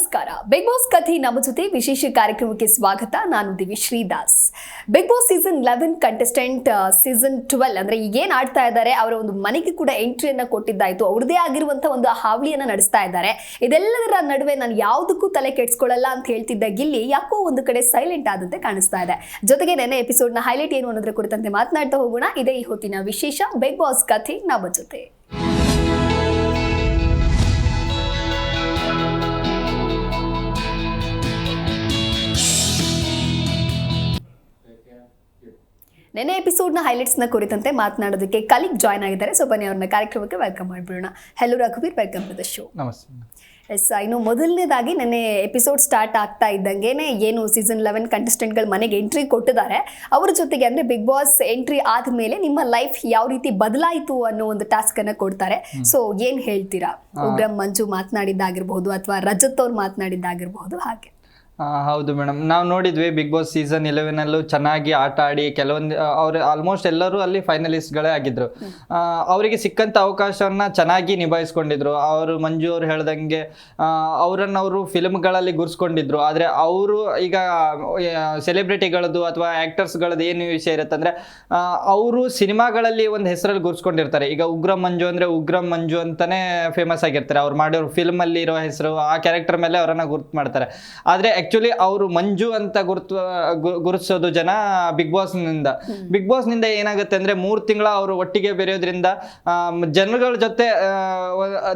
ನಮಸ್ಕಾರ. Big boss ಕಥೆ ನಮ್ಮ ಜೊತೆ ವಿಶೇಷ ಕಾರ್ಯಕ್ರಮಕ್ಕೆ ಸ್ವಾಗತ. ನಾನು Divi Sridas. Bigg Boss season 11 contestant season 12 ಅಂದ್ರೆ ಈಗೇನ್ ಆಡ್ತಾ ಇದ್ದಾರೆ ಅವರ ಒಂದು ಮನೆಗೆ ಕೂಡ ಎಂಟ್ರಿಯನ್ನ ಕೊಟ್ಟಿದ್ದಾಯ್ತು. ಅವ್ರದೇ ಆಗಿರುವಂತಹ ಒಂದು ಹಾವಳಿಯನ್ನ ನಡೆಸ್ತಾ ಇದ್ದಾರೆ. ಇದೆಲ್ಲದರ ನಡುವೆ ನಾನು ಯಾವುದಕ್ಕೂ ತಲೆ ಕೆಡಿಸ್ಕೊಳ್ಳಲ್ಲ ಅಂತ ಹೇಳ್ತಿದ್ದ ಗಿಲ್ಲಿ ಯಾಕೋ ಒಂದು ಕಡೆ ಸೈಲೆಂಟ್ ಆದಂತೆ ಕಾಣಿಸ್ತಾ ಇದೆ. ಜೊತೆಗೆ ನೆನ್ನೆ ಎಪಿಸೋಡ್ ನ ಹೈಲೈಟ್ ಏನು ಅನ್ನೋದ್ರ ಕುರಿತಂತೆ ಮಾತನಾಡ್ತಾ ಹೋಗೋಣ. ಇದೇ ಈ ಹೊತ್ತಿನ ವಿಶೇಷ ಬಿಗ್ ಬಾಸ್ ಕಥೆ ನಮ್ಮ ಜೊತೆ. ನೆನ್ನೆ ಎಪಿಸೋಡ್ನ ಹೈಲೈಟ್ಸ್ನ ಕುರಿತಂತೆ ಮಾತನಾಡೋದಕ್ಕೆ ಕಲೀಗ್ ಜಾಯ್ನ್ ಆಗಿದ್ದಾರೆ. ಸೊ ಬನ್ನಿ ಅವ್ರನ್ನ ಕಾರ್ಯಕ್ರಮಕ್ಕೆ ವೆಲ್ಕಮ್ ಮಾಡಿಬಿಡೋಣ. ಹೆಲೋ ರಘುವೀರ್, ವೆಲ್ಕಮ್ ಟು ದ ಶೋ. ನಮಸ್ತೆ. ಎಸ್, ಇನ್ನು ಮೊದಲನೇದಾಗಿ ನೆನ್ನೆ ಎಪಿಸೋಡ್ ಸ್ಟಾರ್ಟ್ ಆಗ್ತಾ ಇದ್ದಂಗೆನೆ ಏನು ಸೀಸನ್ 11 ಕಂಟೆಸ್ಟೆಂಟ್ಗಳು ಮನೆಗೆ ಎಂಟ್ರಿ ಕೊಟ್ಟಿದ್ದಾರೆ, ಅವ್ರ ಜೊತೆಗೆ ಅಂದರೆ ಬಿಗ್ ಬಾಸ್ ಎಂಟ್ರಿ ಆದಮೇಲೆ ನಿಮ್ಮ ಲೈಫ್ ಯಾವ ರೀತಿ ಬದಲಾಯಿತು ಅನ್ನೋ ಒಂದು ಟಾಸ್ಕ್ ಅನ್ನು ಕೊಡ್ತಾರೆ. ಸೊ ಏನು ಹೇಳ್ತೀರಾ? ಉಗ್ರಂ ಮಂಜು ಮಾತನಾಡಿದ್ದಾಗಿರ್ಬಹುದು ಅಥವಾ ರಜತ್ ಅವ್ರು ಮಾತನಾಡಿದ್ದಾಗಿರ್ಬಹುದು, ಹಾಗೆ. ಹೌದು ಮೇಡಮ್, ನಾವು ನೋಡಿದ್ವಿ ಬಿಗ್ ಬಾಸ್ ಸೀಸನ್ 11 ಚೆನ್ನಾಗಿ ಆಟ ಆಡಿ ಕೆಲವೊಂದು ಅವ್ರು ಆಲ್ಮೋಸ್ಟ್ ಎಲ್ಲರೂ ಅಲ್ಲಿ ಫೈನಲಿಸ್ಟ್ಗಳೇ ಆಗಿದ್ರು. ಅವರಿಗೆ ಸಿಕ್ಕಂಥ ಅವಕಾಶವನ್ನ ಚೆನ್ನಾಗಿ ನಿಭಾಯಿಸ್ಕೊಂಡಿದ್ರು. ಅವರು ಮಂಜು ಅವ್ರು ಹೇಳ್ದಂಗೆ ಅವರು ಫಿಲ್ಮ್ಗಳಲ್ಲಿ ಗುರ್ಸ್ಕೊಂಡಿದ್ರು. ಆದರೆ ಅವರು ಈಗ ಸೆಲೆಬ್ರಿಟಿಗಳದ್ದು ಅಥವಾ ಆ್ಯಕ್ಟರ್ಸ್ಗಳದ್ದು ಏನು ವಿಷಯ ಇರುತ್ತೆ ಅಂದರೆ ಅವರು ಸಿನಿಮಾಗಳಲ್ಲಿ ಒಂದು ಹೆಸರಲ್ಲಿ ಗುರ್ಸ್ಕೊಂಡಿರ್ತಾರೆ. ಈಗ ಉಗ್ರಂ ಮಂಜು ಅಂದರೆ ಉಗ್ರಂ ಮಂಜು ಅಂತಲೇ ಫೇಮಸ್ ಆಗಿರ್ತಾರೆ. ಅವ್ರು ಮಾಡಿರೋ ಫಿಲ್ಮಲ್ಲಿ ಇರೋ ಹೆಸರು, ಆ ಕ್ಯಾರೆಕ್ಟರ್ ಮೇಲೆ ಅವರನ್ನು ಗುರ್ತು ಮಾಡ್ತಾರೆ. ಆದರೆ ಆಕ್ಚುಲಿ ಅವರು ಮಂಜು ಅಂತ ಗುರುತಿಸೋದು ಜನ ಬಿಗ್ ಬಾಸ್ನಿಂದ ಏನಾಗುತ್ತೆ ಅಂದ್ರೆ 3 ತಿಂಗಳ ಅವರು ಒಟ್ಟಿಗೆ ಬೆರೆಯೋದ್ರಿಂದ ಜನಗಳ ಜೊತೆ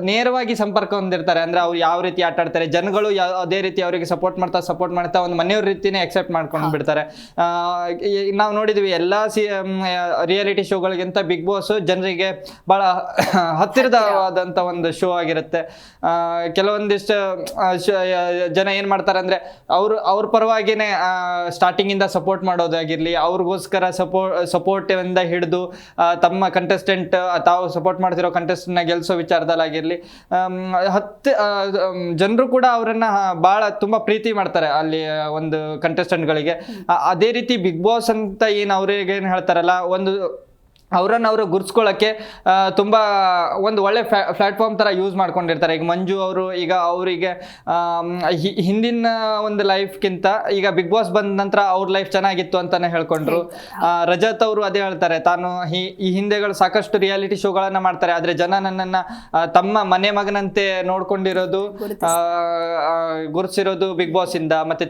ನೇರವಾಗಿ ಸಂಪರ್ಕ ಹೊಂದಿರ್ತಾರೆ. ಅಂದ್ರೆ ಅವ್ರು ಯಾವ ರೀತಿ ಆಟ ಆಡ್ತಾರೆ, ಜನಗಳು ಅದೇ ರೀತಿ ಅವರಿಗೆ ಸಪೋರ್ಟ್ ಮಾಡ್ತಾ ಒಂದು ಮನೆಯವ್ರ ರೀತಿನೇ ಅಕ್ಸೆಪ್ಟ್ ಮಾಡ್ಕೊಂಡು ಬಿಡ್ತಾರೆ. ನಾವು ನೋಡಿದ್ವಿ ಎಲ್ಲಾ ರಿಯಾಲಿಟಿ ಶೋಗಳಿಗಿಂತ ಬಿಗ್ ಬಾಸ್ ಜನರಿಗೆ ಬಹಳ ಹತ್ತಿರವಾದಂತ ಒಂದು ಶೋ ಆಗಿರುತ್ತೆ. ಕೆಲವೊಂದಿಷ್ಟು ಜನ ಏನ್ ಮಾಡ್ತಾರೆ ಅಂದ್ರೆ ಅವ್ರ ಪರವಾಗಿನೇ ಸ್ಟಾರ್ಟಿಂಗ್ ಇಂದ ಸಪೋರ್ಟ್ ಮಾಡೋದಾಗಿರ್ಲಿ, ಅವ್ರಿಗೋಸ್ಕರ ಸಪೋರ್ಟ್ ಇಂದ ಹಿಡಿದು ತಮ್ಮ ಕಂಟೆಸ್ಟೆಂಟ್ ತಾವು ಸಪೋರ್ಟ್ ಮಾಡ್ತಿರೋ ಕಂಟೆಸ್ಟೆಂಟ್ ನ ಗೆಲ್ಸೋ ವಿಚಾರದಲ್ಲಾಗಿರ್ಲಿ ಜನರು ಕೂಡ ಅವರನ್ನ ತುಂಬಾ ಪ್ರೀತಿ ಮಾಡ್ತಾರೆ ಅಲ್ಲಿ ಒಂದು ಕಂಟೆಸ್ಟೆಂಟ್ಗಳಿಗೆ. ಅದೇ ರೀತಿ ಬಿಗ್ ಬಾಸ್ ಅಂತ ಅವ್ರಿಗೆ ಏನ್ ಹೇಳ್ತಾರಲ್ಲ, ಅವರನ್ನು ಗುರ್ಸ್ಕೊಳ್ಳೋಕ್ಕೆ ತುಂಬ ಒಂದು ಒಳ್ಳೆ ಪ್ಲಾಟ್ಫಾರ್ಮ್ ಥರ ಯೂಸ್ ಮಾಡ್ಕೊಂಡಿರ್ತಾರೆ. ಈಗ ಮಂಜು ಅವರು ಈಗ ಅವರಿಗೆ ಹಿಂದಿನ ಒಂದು ಲೈಫ್ಗಿಂತ ಈಗ ಬಿಗ್ ಬಾಸ್ ಬಂದ ನಂತರ ಅವ್ರ ಲೈಫ್ ಚೆನ್ನಾಗಿತ್ತು ಅಂತಾನೆ ಹೇಳ್ಕೊಂಡ್ರು. ರಜತ್ ಅವರು ಅದೇ ಹೇಳ್ತಾರೆ, ತಾನು ಈ ಹಿಂದೆಗಳು ಸಾಕಷ್ಟು ರಿಯಾಲಿಟಿ ಶೋಗಳನ್ನು ಮಾಡ್ತಾರೆ, ಆದರೆ ಜನ ನನ್ನನ್ನು ತಮ್ಮ ಮನೆ ಮಗನಂತೆ ನೋಡ್ಕೊಂಡಿರೋದು ಗುರುತಿಸಿರೋದು ಬಿಗ್ ಬಾಸ್ ಇಂದ. ಮತ್ತೆ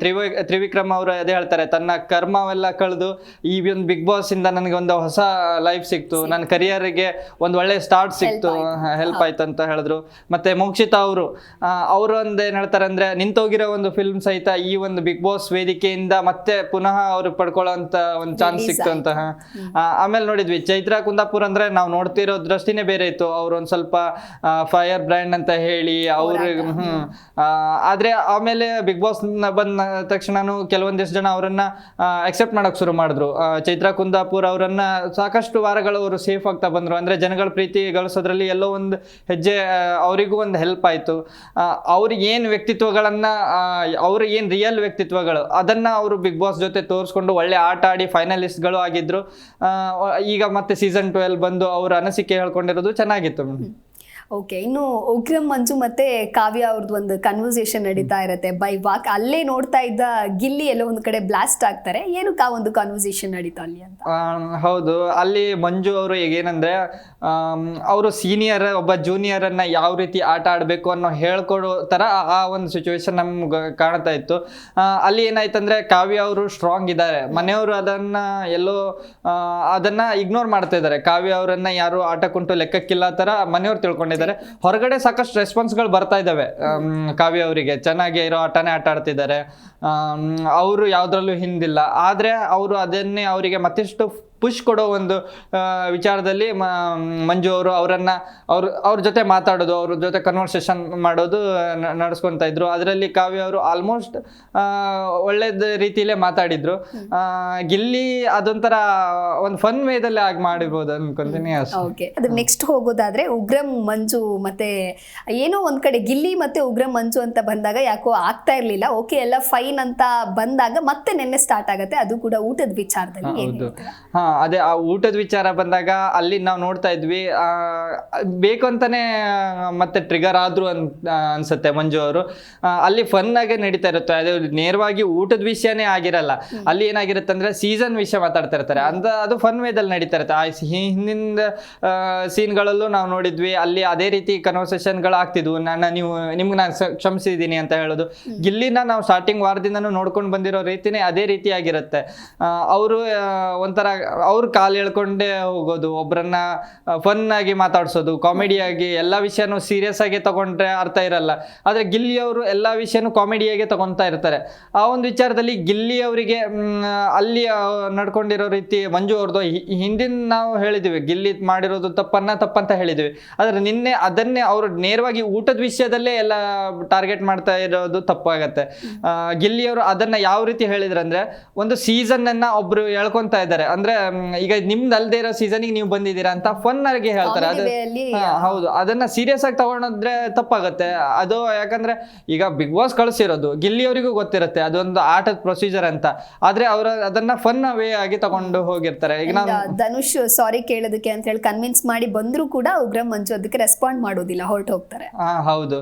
ತ್ರಿವಿಕ್ರಮ್ ಅವರು ಅದೇ ಹೇಳ್ತಾರೆ, ತನ್ನ ಕರ್ಮವೆಲ್ಲ ಕಳೆದು ಈ ಒಂದು ಬಿಗ್ ಬಾಸ್ ಇಂದ ನನಗೆ ಒಂದು ಹೊಸ ಲೈಫ್ ಸಿಕ್ತು, ನನ್ನ ಕರಿಯರ್ಗೆ ಒಂದು ಒಳ್ಳೆ ಸ್ಟಾರ್ಟ್ ಸಿಕ್ತು, ಹೆಲ್ಪ್ ಆಯ್ತು ಅಂತ ಹೇಳಿದ್ರು. ಮತ್ತೆ ಮೋಕ್ಷಿತಾ ಅವರು ಒಂದು ಏನ್ ಹೇಳ್ತಾರೆ ಅಂದ್ರೆ, ನಿಂತೋಗಿರೋ ಒಂದು ಫಿಲ್ಮ್ ಸಹಿತ ಈ ಒಂದು ಬಿಗ್ ಬಾಸ್ ವೇದಿಕೆಯಿಂದ ಮತ್ತೆ ಪುನಃ ಅವ್ರು ಪಡ್ಕೊಳ್ಳೋಂತ ಒಂದು ಚಾನ್ಸ್ ಸಿಕ್ತು ಅಂತ. ಆಮೇಲೆ ನೋಡಿದ್ವಿ ಚೈತ್ರಾ ಕುಂದಾಪುರ್ ಅಂದ್ರೆ ನಾವು ನೋಡ್ತಿರೋ ದೃಷ್ಟಿನೇ ಬೇರೆ ಇತ್ತು. ಅವ್ರು ಒಂದ್ ಸ್ವಲ್ಪ ಫೈರ್ ಬ್ರ್ಯಾಂಡ್ ಅಂತ ಹೇಳಿ ಅವ್ರಿಗೆ ಆದ್ರೆ ಆಮೇಲೆ ಬಿಗ್ ಬಾಸ್ ಬಂದ ತಕ್ಷಣನು ಕೆಲವೊಂದಿಷ್ಟು ಜನ ಅವರನ್ನ ಅಕ್ಸೆಪ್ಟ್ ಮಾಡಕ್ ಶುರು ಮಾಡಿದ್ರು. ಚೈತ್ರಾ ಕುಂದಾಪುರ್ ಅವರನ್ನ ಸಾಕಷ್ಟು ಅವರು ಸೇಫ್ ಆಗ್ತಾ ಬಂದ್ರು. ಅಂದ್ರೆ ಜನಗಳ ಪ್ರೀತಿ ಗಳಿಸೋದ್ರಲ್ಲಿ ಎಲ್ಲೋ ಒಂದು ಹೆಜ್ಜೆ ಅವರಿಗೂ ಒಂದು ಹೆಲ್ಪ್ ಆಯ್ತು. ಅವ್ರಿಗೆ ಏನ್ ವ್ಯಕ್ತಿತ್ವಗಳನ್ನ ಅವ್ರ ಏನ್ ರಿಯಲ್ ವ್ಯಕ್ತಿತ್ವಗಳು ಅದನ್ನ ಅವರು ಬಿಗ್ ಬಾಸ್ ಜೊತೆ ತೋರಿಸ್ಕೊಂಡು ಒಳ್ಳೆ ಆಟ ಆಡಿ ಫೈನಲಿಸ್ಟ್ಗಳು ಆಗಿದ್ರು. ಈಗ ಮತ್ತೆ ಸೀಸನ್ 12 ಬಂದು ಅವ್ರ ಅನಿಸಿಕೆ ಹೇಳ್ಕೊಂಡಿರೋದು ಚೆನ್ನಾಗಿತ್ತು. ಓಕೆ, ಇನ್ನು ಉಗ್ರಂ ಮಂಜು ಮತ್ತೆ ಕಾವ್ಯ ಅವ್ರದ್ದು ಒಂದು ಕನ್ವರ್ಸೇಷನ್ ನಡೀತಾ ಇರುತ್ತೆ ಬೈ ವಾಕ್. ಅಲ್ಲೇ ನೋಡ್ತಾ ಇದ್ದ ಗಿಲ್ಲಿ ಎಲ್ಲೋ ಒಂದು ಕಡೆ ಬ್ಲಾಸ್ಟ್ ಆಗ್ತಾರೆ. ಏನು ಒಂದು ಕನ್ವರ್ಸೇಷನ್ ನಡೀತಾ ಅಲ್ಲಿ ಅಂತ? ಹೌದು, ಅಲ್ಲಿ ಮಂಜು ಅವರು ಏನಂದ್ರೆ ಅವರು ಸೀನಿಯರ್ ಒಬ್ಬ ಜೂನಿಯರ್ ಅನ್ನ ಯಾವ ರೀತಿ ಆಟ ಆಡ್ಬೇಕು ಅನ್ನೋ ಹೇಳ್ಕೊಡೋ ತರ ಆ ಒಂದು ಸಿಚುವೇಶನ್ ನಮ್ಗೆ ಕಾಣ್ತಾ ಇತ್ತು. ಅಲ್ಲಿ ಏನಾಯ್ತಂದ್ರೆ ಕಾವ್ಯ ಅವರು ಸ್ಟ್ರಾಂಗ್ ಇದ್ದಾರೆ, ಮನೆಯವರು ಅದನ್ನ ಇಗ್ನೋರ್ ಮಾಡ್ತಾ ಇದ್ದಾರೆ. ಕಾವ್ಯ ಅವರನ್ನ ಯಾರು ಆಟಕ್ಕುಂಟು ಲೆಕ್ಕಕ್ಕಿಲ್ಲ ತರ ಮನೆಯವ್ರು ತಿಳ್ಕೊಂಡಿದ್ದಾರೆ. ಹೊರಗಡೆ ಸಾಕಷ್ಟು ರೆಸ್ಪಾನ್ಸ್ಗಳು ಬರ್ತಾ ಇದ್ದಾವೆ. ಕಾವ್ಯ ಅವರಿಗೆ ಚೆನ್ನಾಗಿ ಇರೋ ಆಟನೇ ಆಟ ಆಡ್ತಿದ್ದಾರೆ, ಅವರು ಯಾವ್ದ್ರಲ್ಲೂ ಹಿಂದಿಲ್ಲ. ಆದ್ರೆ ಅವರು ಅದನ್ನೇ ಅವರಿಗೆ ಮತ್ತಿಷ್ಟು ಪುಷ್ ಕೊಡೋ ಒಂದು ವಿಚಾರದಲ್ಲಿ ಮಂಜು ಅವರು ಅವ್ರ ಜೊತೆ ಮಾತಾಡೋದು, ಅವ್ರ ಜೊತೆ ಕನ್ವರ್ಸೇಷನ್ ಮಾಡೋದು ನಡೆಸ್ಕೊತಾ ಇದ್ರು. ಅದರಲ್ಲಿ ಕಾವ್ಯ ಅವರು ಆಲ್ಮೋಸ್ಟ್ ಒಳ್ಳೆದ ರೀತಿಯಲ್ಲೇ ಮಾತಾಡಿದ್ರು. ಗಿಲ್ಲಿ ಅದೊಂಥರ ಒಂದು ಫನ್ ವೇದಲ್ಲಿ ಆಗಿ ಮಾಡಿರ್ಬೋದು ಅನ್ಕೊಂತೀನಿ. ಅದ್ರ ನೆಕ್ಸ್ಟ್ ಹೋಗೋದಾದ್ರೆ ಉಗ್ರಂ ಮಂಜು ಮತ್ತೆ ಏನೋ ಒಂದ್ ಕಡೆ ಗಿಲ್ಲಿ ಮತ್ತೆ ಉಗ್ರಂ ಮಂಜು ಅಂತ ಬಂದಾಗ ಯಾಕೋ ಆಗ್ತಾ ಇರ್ಲಿಲ್ಲ. ಓಕೆ, ಎಲ್ಲ ಫೈನ್ ಅಂತ ಬಂದಾಗ ಮತ್ತೆ ನೆನ್ನೆ ಸ್ಟಾರ್ಟ್ ಆಗತ್ತೆ, ಅದು ಕೂಡ ಊಟದ ವಿಚಾರದಲ್ಲಿ. ಅದೇ ಆ ಊಟದ ವಿಚಾರ ಬಂದಾಗ ಅಲ್ಲಿ ನಾವು ನೋಡ್ತಾ ಇದ್ವಿ, ಬೇಕು ಅಂತಾನೆ ಮತ್ತೆ ಟ್ರಿಗರ್ ಆದ್ರು ಅನ್ಸುತ್ತೆ ಮಂಜು ಅವರು. ಅಲ್ಲಿ ಫನ್ ಆಗಿ ನಡೀತಾ ಇರುತ್ತೆ, ಅದು ನೇರವಾಗಿ ಊಟದ ವಿಷಯನೇ ಆಗಿರಲ್ಲ. ಅಲ್ಲಿ ಏನಾಗಿರುತ್ತೆ ಅಂದ್ರೆ ಸೀಸನ್ ವಿಷಯ ಮಾತಾಡ್ತಾ ಇರ್ತಾರೆ, ಅದು ಫನ್ ವೇದಲ್ಲಿ ನಡೀತಾ ಇರುತ್ತೆ. ಆ ಹಿಂದಿನ ಸೀನ್ಗಳಲ್ಲೂ ನಾವು ನೋಡಿದ್ವಿ, ಅಲ್ಲಿ ಅದೇ ರೀತಿ ಕನ್ವರ್ಸೇಷನ್ಗಳು ಆಗ್ತಿದ್ವು. ನಿಮ್ಗೆ ನಾನು ಕ್ಷಮಿಸಿದ್ದೀನಿ ಅಂತ ಹೇಳೋದು. ಗಿಲ್ಲಿನ ನಾವು ಸ್ಟಾರ್ಟಿಂಗ್ ವಾರದಿಂದನೂ ನೋಡ್ಕೊಂಡು ಬಂದಿರೋ ರೀತಿನೇ ಅದೇ ರೀತಿಯಾಗಿರುತ್ತೆ. ಅವರು ಒಂಥರ ಅವ್ರ ಕಾಲು ಎಳ್ಕೊಂಡೇ ಹೋಗೋದು, ಒಬ್ಬರನ್ನ ಫನ್ ಆಗಿ ಮಾತಾಡ್ಸೋದು, ಕಾಮಿಡಿಯಾಗಿ ಎಲ್ಲ ವಿಷಯನೂ ಸೀರಿಯಸ್ ಆಗಿ ತಗೊಂಡ್ರೆ ಅರ್ಥ ಇರಲ್ಲ. ಆದರೆ ಗಿಲ್ಲಿ ಅವರು ಎಲ್ಲ ವಿಷಯನೂ ಕಾಮಿಡಿಯಾಗಿ ತಗೊತಾ ಇರ್ತಾರೆ. ಆ ಒಂದು ವಿಚಾರದಲ್ಲಿ ಗಿಲ್ಲಿ ಅವರಿಗೆ ಅಲ್ಲಿ ನಡ್ಕೊಂಡಿರೋ ರೀತಿ ಮಂಜು ಅವ್ರದ್ದು ಹಿಂದಿನ ನಾವು ಹೇಳಿದ್ವಿ ಗಿಲ್ಲಿ ಮಾಡಿರೋದು ತಪ್ಪಂತ ಹೇಳಿದ್ವಿ. ಆದರೆ ನಿನ್ನೆ ಅದನ್ನೇ ಅವರು ನೇರವಾಗಿ ಊಟದ ವಿಷಯದಲ್ಲೇ ಎಲ್ಲ ಟಾರ್ಗೆಟ್ ಮಾಡ್ತಾ ಇರೋದು ತಪ್ಪಾಗತ್ತೆ. ಗಿಲ್ಲಿ ಅವರು ಅದನ್ನ ಯಾವ ರೀತಿ ಹೇಳಿದ್ರಂದ್ರೆ, ಒಂದು ಸೀಸನ್ ಅನ್ನ ಒಬ್ರು ಹೇಳ್ಕೊಂತ ಇದ್ದಾರೆ ಅಂದ್ರೆ, ಈಗ ನಿಮ್ದು ಅಲ್ದೇ ಇರೋ ಸೀಸನ್ಗೆ ನೀವು ಬಂದಿದ್ದೀರಾ ಅಂತ ಫನ್ ಆಗಿ ಹೇಳ್ತಾರೆ. ಅದು ಹೌದು, ಅದನ್ನ ಸೀರಿಯಸ್ ಆಗಿ ತಗೊಂಡ್ರೆ ತಪ್ಪಾಗತ್ತೆ. ಅದು ಯಾಕಂದ್ರೆ ಈಗ ಬಿಗ್ ಬಾಸ್ ಕಳಿಸಿರೋದು ಗಿಲ್ಲಿ ಅವರಿಗೂ ಗೊತ್ತಿರುತ್ತೆ ಅದೊಂದು ಆಟದ ಪ್ರೊಸೀಜರ್ ಅಂತ, ಆದ್ರೆ ಅವರು ಅದನ್ನ ಫನ್ ವೇ ಆಗಿ ತಗೊಂಡು ಹೋಗಿರ್ತಾರೆ. ಈಗ ನಾವು ಧನುಷ್ ಸಾರಿ ಕೇಳೋದಕ್ಕೆ ಅಂತ ಹೇಳಿ ಕನ್ವಿನ್ಸ್ ಮಾಡಿ ಬಂದ್ರು ಕೂಡ ಉಗ್ರಂ ಮಂಜು ಅದಕ್ಕೆ ರೆಸ್ಪಾಂಡ್ ಮಾಡೋದಿಲ್ಲ, ಹೊರಟು ಹೋಗ್ತಾರೆ. ಹೌದು,